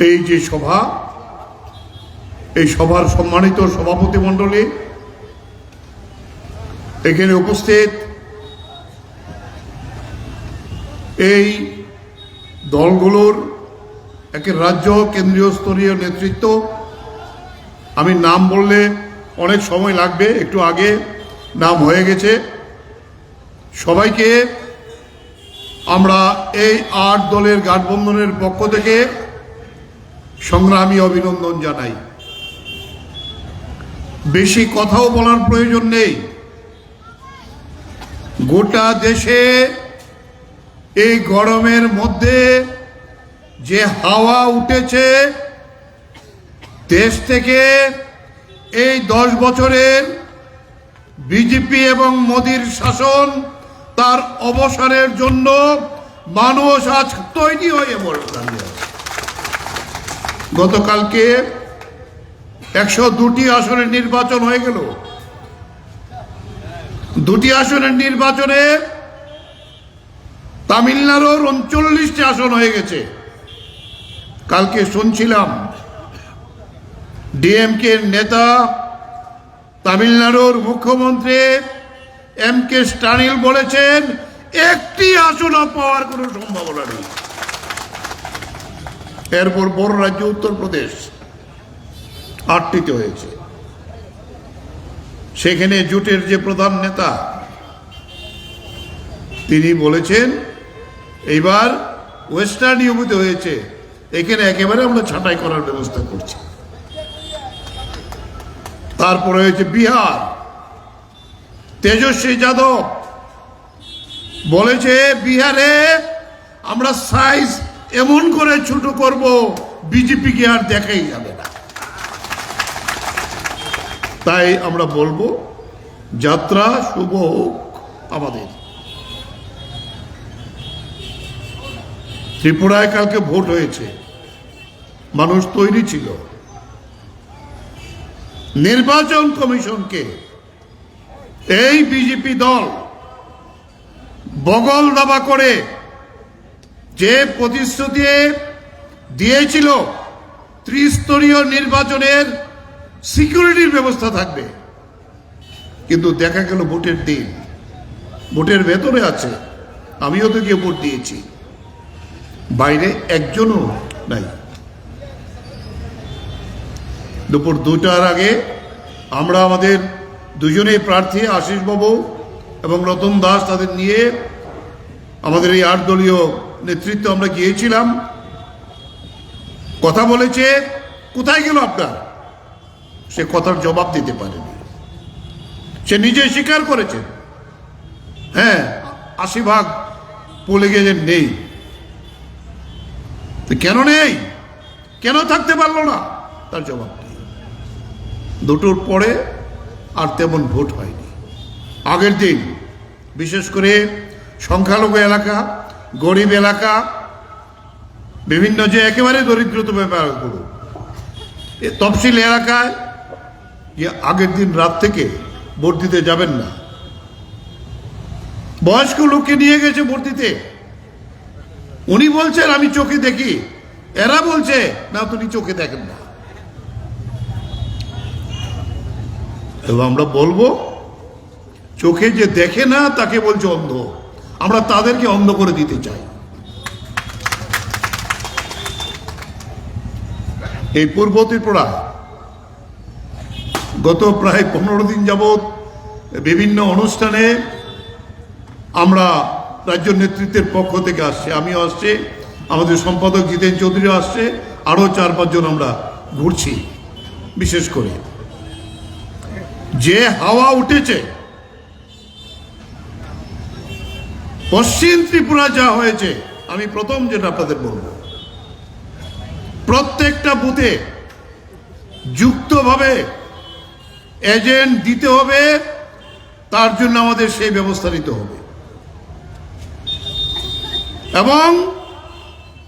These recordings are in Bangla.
এই যে সভা, এই সভার সম্মানিত সভাপতি মণ্ডলী, এখানে উপস্থিত এই দলগুলোর একের রাজ্য কেন্দ্রীয় স্তরীয় নেতৃত্ব, আমি নাম বললে অনেক সময় লাগবে, একটু আগে নাম হয়ে গেছে। সবাইকে আমরা এই 8 দলের গাঠবন্ধনের পক্ষ থেকে সংগ্রামী অভিনন্দন জানাই। বেশি কথাও বলার প্রয়োজন নেই। গোটা দেশে এই গরমের মধ্যে যে হাওয়া উঠেছে, দেশ থেকে এই 10 বছরের বিজেপি এবং মোদির শাসন, তার অবসরের জন্য মানুষ আজ তৈরি হয়ে দাঁড়িয়ে আছে। গতকালকে 102টি আসনের নির্বাচন হয়ে গেল। 2টি আসনের নির্বাচনে তামিলনাড়ুর 39টি আসন হয়ে গেছে। কালকে শুনছিলাম ডিএমকে নেতা তামিলনাড়ুর মুখ্যমন্ত্রী এমকে স্ট্যালিন বলেছেন একটি আসনও পাওয়ার কোনো সম্ভাবনা নেই। এরপর বড় রাজ্য উত্তরপ্রদেশ 8টিতে হয়েছে। সেখানে জোটের যে প্রধান নেতা তিনি বলেছেন এইবার ওয়েস্টার্ন ইউপিতে হয়েছে, এখানে একেবারে আমরা ছাঁটাই করার ব্যবস্থা করছি। তারপরে হয়েছে বিহার, তেজস্বী যাদব বলেছে বিহারে আমরা সাইজ এমন করে ছোট করব বিজেপিকে আর দেখাই যাবে না। তাই আমরা বলবো যাত্রা শুভ হোক আমাদের। ত্রিপুরায় কালকে ভোট হয়েছে, মানুষ তৈরি ছিল। নির্বাচন কমিশনকে এই বিজেপি দল বগল দাবা করে যে প্রতিশ্রুতি দিয়েছিল ত্রিস্তরীয় নির্বাচনের সিকিউরিটির ব্যবস্থা থাকবে, কিন্তু দেখা গেল ভোটের দিন ভোটের ভেতরে আছে। আমিও তো গিয়ে ভোট দিয়েছি, বাইরে একজনও নাই। দুপুর 2টার আগে আমরা আমাদের দুজনেই প্রার্থী আশিস বাবু এবং রতন দাস তাদের নিয়ে আমাদের এই 8 দলীয় নেতৃত্ব আমরা গিয়েছিলাম। কথা বলেছে, কোথায় গেল আপনার? সে কথার জবাব দিতে পারেনি। সে নিজে স্বীকার করেছে, হ্যাঁ 80% বলে গেছেন নেই। কেন নেই, কেন থাকতে পারলো না, তার জবাব নেই। 2টোর পরে আর তেমন ভোট হয়নি। আগের দিন বিশেষ করে সংখ্যালঘু এলাকা, গরিব এলাকা, বিভিন্ন যে একেবারে দরিদ্রতম ব্যাপারগুলো, তফসিল এলাকায় যে আগের দিন রাত থেকে ভোট দিতে যাবেন না। বয়স্ক লোককে নিয়ে গেছে ভোট দিতে। উনি বলছেন আমি চোখে দেখি, এরা বলছে না তুমি চোখে দেখেন না। এবং আমরা বলবো চোখে যে দেখে না তাকে বলছে অন্ধ। আমরা তাদেরকে অন্ধ করে দিতে চাই। এই পূর্ব ত্রিপুরা গত প্রায় 15 দিন যাবৎ বিভিন্ন অনুষ্ঠানে আমরা রাজ্য নেতৃত্বের পক্ষ থেকে আসছে, আমিও আসছে, আমাদের সম্পাদক জিতেন চৌধুরী আসছে, আরো 4-5 জন আমরা ঘুরছি। বিশেষ করে যে হাওয়া উঠেছে, পশ্চিম ত্রিপুরা যা হয়েছে, আমি প্রথম যেটা আপনাদের বলবো, প্রত্যেকটা বুথে যুক্তভাবে এজেন্ট দিতে হবে। তার জন্য আমাদের সেই ব্যবস্থা নিতে হবে এবং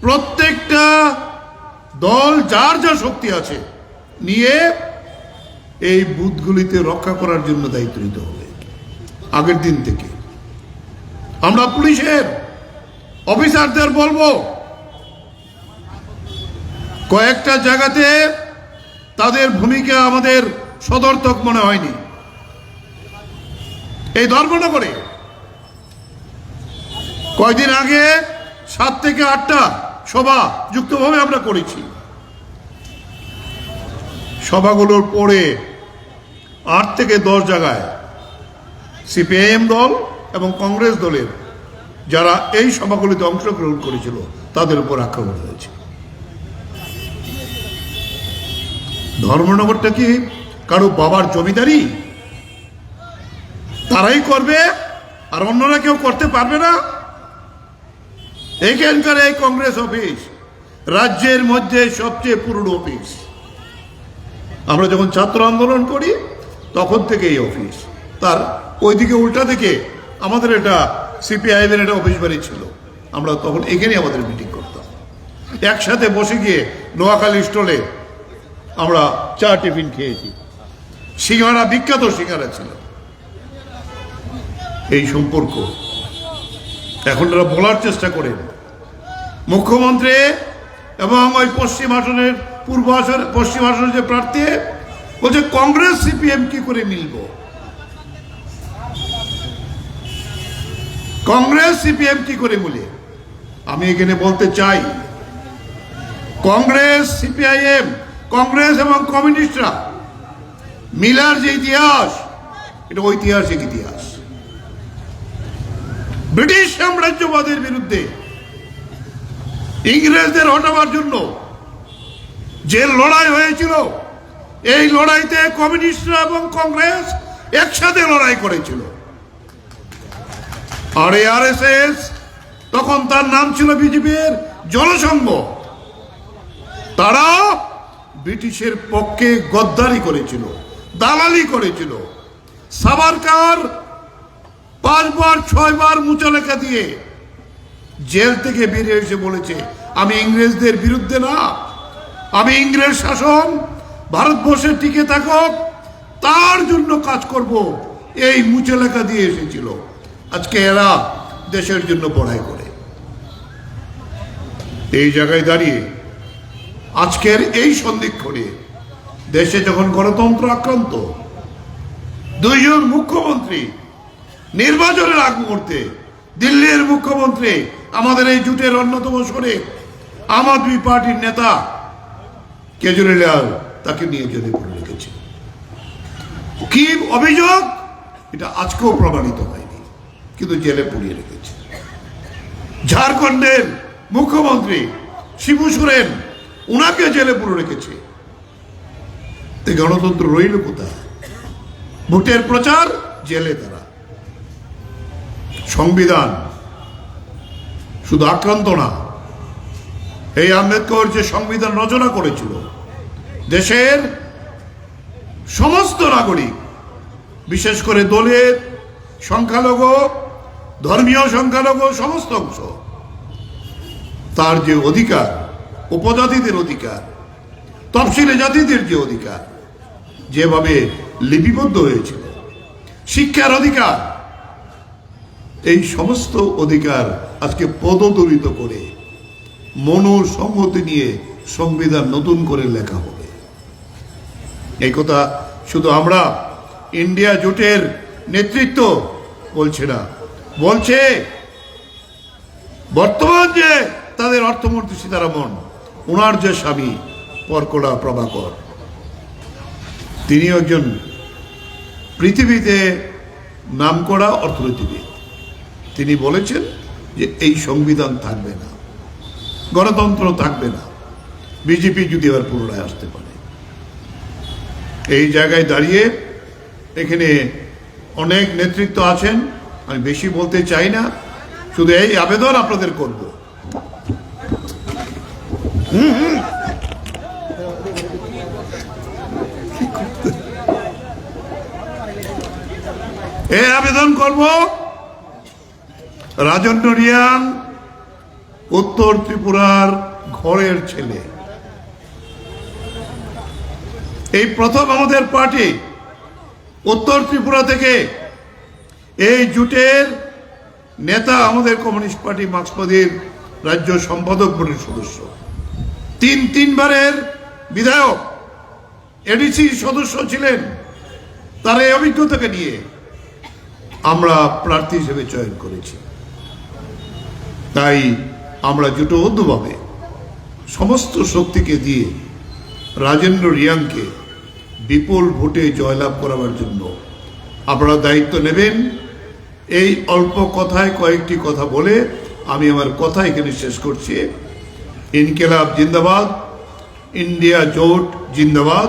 প্রত্যেকটা দল যার যা শক্তি আছে নিয়ে এই বুথগুলিতে রক্ষা করার জন্য দায়িত্ব নিতে হবে। আগের দিন থেকে আমরা পুলিশের অফিসারদের বলবো কয়েকটা জায়গাতে তাদের ভূমিকা আমাদের সদর্থক মনে হয়নি। এই ধর্মনগরে কয়দিন আগে 7 থেকে 8টা সভা যুক্তভাবে আমরা করেছি। সভাগুলোর পরে 8 থেকে 10 জায়গায় সিপিআইএম দল এবং কংগ্রেস দলের যারা এই সভাগুলিতে অংশগ্রহণ করেছিল তাদের উপর আক্রমণ হয়েছে। ধর্মনগরটা কি কারো বাবার জমিদারি? তারাই করবে আর অন্যরা কেউ করতে পারবে না? এইখানকার এই কংগ্রেস অফিস রাজ্যের মধ্যে সবচেয়ে পুরনো অফিস। আমরা যখন ছাত্র আন্দোলন করি তখন থেকে এই অফিস, তার ওইদিকে উল্টা দিকে আমাদের এটা সিপিআইএম একটা অফিস বাড়ি ছিল। আমরা তখন এখানেই আমাদের মিটিং করতাম, একসাথে বসে গিয়ে নোয়াখালী স্টলে আমরা চা টিফিন খেয়েছি। সিঙ্গারা, বিখ্যাত সিঙ্গারা ছিল। এই সম্পর্ক এখন তারা বলার চেষ্টা করেন। মুখ্যমন্ত্রী এবং ওই পশ্চিম আসনের পশ্চিম আসনের যে প্রার্থী বলছে কংগ্রেস সিপিএম কি করে মিলব, কংগ্রেস সিপিএম কি করে মিলে। আমি এখানে বলতে চাই, কংগ্রেস সিপিআইএম, কংগ্রেস এবং কমিউনিস্টরা মিলার যে ইতিহাস, এটা ঐতিহাসিক ইতিহাস। ব্রিটিশ সাম্রাজ্যবাদের বিরুদ্ধে ইংরেজদের হটাবার জন্য যে লড়াই হয়েছিল, এই লড়াইতে কমিউনিস্টরা এবং কংগ্রেস একসাথে লড়াই করেছিল। আর আরএসএস তখন তার নাম ছিল বিজেপির জনসংঘ, তারা ব্রিটিশের পক্ষে গদ্দারি করেছিল, দালালি করেছিল। সাভারকার 5 বার 6 বার মুচলেখা দিয়ে জেল থেকে বেরিয়ে এসে বলেছে আমি ইংরেজদের বিরুদ্ধে না, আমি ইংরেজ শাসন ভারতবর্ষে টিকে থাকুক তার জন্য কাজ করব, এই মুচলেখা দিয়ে এসেছিল। আজকে এরা দেশের জন্য পড়াই করে। এই জায়গায় দাঁড়িয়ে আজকের এই সন্ধিক্ষণে দেশে যখন গণতন্ত্র আক্রান্ত, 2 জন মুখ্যমন্ত্রী নির্বাচনের আগ মুহূর্তে, দিল্লির মুখ্যমন্ত্রী আমাদের এই জোটের অন্যতম শরিক আম আদমি পার্টির নেতা কেজরিওয়াল, তাকে নিয়ে জেলে পুরে রেখেছে। কি অভিযোগ এটা আজকেও প্রমাণিত হয়নি, কিন্তু জেলে পুড়িয়ে রেখেছে। ঝাড়খণ্ডের মুখ্যমন্ত্রী শিবু সোরেন, উনাকে জেলে পুরে রেখেছে। এই গণতন্ত্র রইল কোথায়? ভোটের প্রচার, জেলে তারা। সংবিধান শুধু আক্রান্ত না, এই আম্বেদকর যে সংবিধান রচনা করেছিল, দেশের সমস্ত নাগরিক, বিশেষ করে দলের সংখ্যালঘু, ধর্মীয় সংখ্যালঘু সমস্ত অংশ, তার যে অধিকার, উপজাতিদের অধিকার, তফসিলি জাতিদের যে অধিকার যেভাবে লিপিবদ্ধ হয়েছিল, শিক্ষার অধিকার, এই সমস্ত অধিকার আজকে পদদলিত করে মনোসংহতি নিয়ে সংবিধান নতুন করে লেখা হবে। এই কথা শুধু আমরা ইন্ডিয়া জোটের নেতৃত্ব বলছে না, বলছে বর্তমান যে তাদের অর্থমন্ত্রী সীতারামন, ওনার যে স্বামী পরকোলা প্রভাকর, তিনি একজন পৃথিবীতে নামকরা অর্থনীতিবিদ। তিনি বলেছেন যে এই সংবিধান থাকবে না, গণতন্ত্র থাকবে না, বিজেপি যদি আবার পুনরায় আসতে পারে। এই জায়গায় দাঁড়িয়ে এখানে অনেক নেতৃত্ব আছেন, আমি বেশি বলতে চাই না, শুধু এই আবেদন আপনাদের করব, এই আবেদন করব, রাজন্য রিয়াং উত্তর ত্রিপুরার ঘরের ছেলে, এই প্রথম আমাদের পার্টি উত্তর ত্রিপুরা থেকে এই জোটের নেতা, আমাদের কমিউনিস্ট পার্টি মার্ক্সবাদীর রাজ্য সম্পাদক বোর্ডের সদস্য। তিনবারের বিধায়ক, এডিসি সদস্য ছিলেন। তার এই অভিজ্ঞতাকে নিয়ে আমরা প্রার্থী হিসেবে চয়ন করেছি। তাই আমরা জোটবদ্ধভাবে সমস্ত শক্তিকে দিয়ে রাজেন্দ্র রিয়াংকে বিপুল ভোটে জয়লাভ করাবার জন্য আপনারা দায়িত্ব নেবেন। এই অল্প কথায় কয়েকটি কথা বলে আমি আমার কথা এখানে শেষ করছি। ইনকিলাব জিন্দাবাদ, ইন্ডিয়া জোট জিন্দাবাদ।